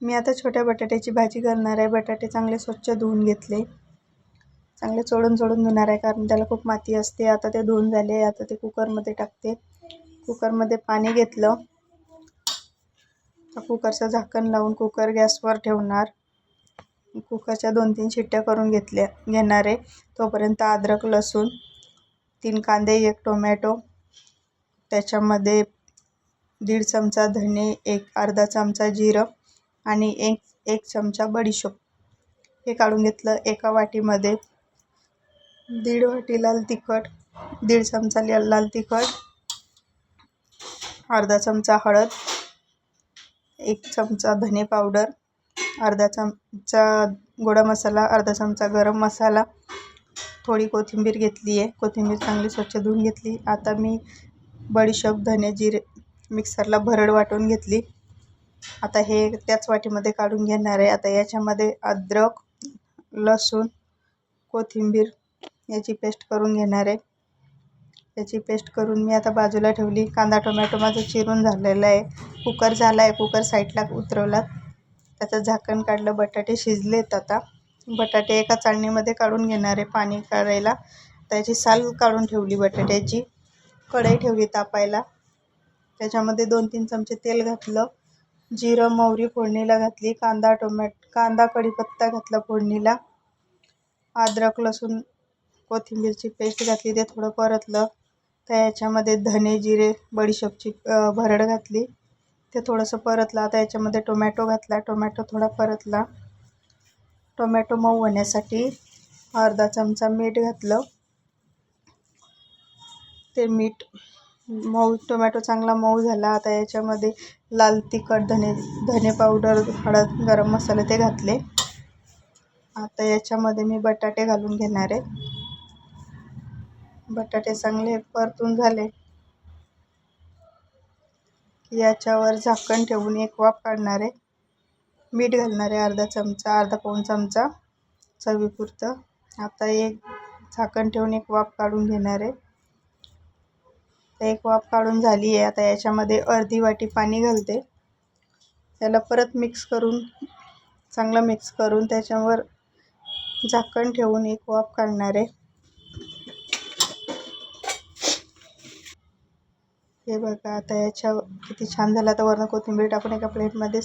मी आता छोट्या बटाट्याची भाजी करणार आहे. बटाटे चांगले स्वच्छ धुवून घेतले. चांगले चोळून धुणार आहे, कारण त्याला खूप माती असते. आता ते धुवून झाले. आता ते कुकरमध्ये टाकते. कुकरमध्ये पाणी घेतलं. कुकरचं झाकण लावून कुकर गॅसवर ठेवणार. कुकरच्या 2-3 शिट्ट्या करून घेणार आहे. तोपर्यंत अद्रक, लसूण, 3 कांदे, 1 टोमॅटो, त्याच्यामध्ये 1.5 चमचा धने, अर्धा चमचा जिरं आणि 1 चमचा बडीशोप हे काढून घेतलं. एका वाटीमध्ये 1.5 वाटी लाल तिखट, 1.5 चमचा लाल तिखट, अर्धा चमचा हळद, 1 चमचा धने पावडर, अर्धा चमचा गोडा मसाला, अर्धा चमचा गरम मसाला, थोडी कोथिंबीर घेतली आहे. कोथिंबीर चांगली स्वच्छ धुवून घेतली. आता मी बडीशोप, धने, जिरे मिक्सरला भरड वाटून घेतली. आता हे त्याच वाटीमध्ये काढून घेणार आहे. आता याच्यामध्ये अद्रक, लसूण, कोथिंबीर याची पेस्ट करून घेणार आहे. याची पेस्ट करून मी आता बाजूला ठेवली. कांदा, टोमॅटो माझं चिरून झालेलं आहे. कुकर झाला आहे. कुकर साईडला उतरवला. त्याचं झाकण काढलं. बटाटे शिजलेत. आता बटाटे एका चाळणीमध्ये काढून घेणार आहे पाणी काढायला. त्याची साल काढून ठेवली बटाट्याची. कढई ठेवली तापायला. त्याच्यामध्ये 2-3 चमचे तेल घातलं. जिरं, मोहरी फोडणीला घातली. कांदा, कढीपत्ता घातला फोडणीला. अद्रक, लसूण, कोथिंबीरची पेस्ट घातली. ते थोडं परतलं. तर याच्यामध्ये धने, जिरे, बडीशोपची भरड घातली. ते थोडंसं परतलं. आता याच्यामध्ये टोमॅटो घातला. टोमॅटो थोडा परतला. टोमॅटो मऊ होण्यासाठी अर्धा चमचा मीठ घातलं. ते मीठ टोमॅटो चांगला मऊ झाला. आता याच्यामध्ये लाल तिखट, धने पावडर, हळद, गरम मसाला ते घातले. आता याच्यामध्ये मी बटाटे घालून घेणार आहे. बटाटे चांगले परतून झाले की याच्यावर झाकण ठेवून 1 वाफ काढणार आहे. मीठ घालणार आहे अर्धा पाऊण चमचा चवीपुरतं. आता झाकण ठेवून 1 वाफ काढून घेणार आहे. 1 वाफ काढून झाली आहे. आता याच्यामध्ये अर्धी वाटी पाणी घालते. त्याला परत चांगलं मिक्स करून त्याच्यावर झाकण ठेवून 1 वाफ काढणार आहे. हे बघा आता किती छान झालं. आता वरून कोथिंबीर टाकून एका प्लेटमध्ये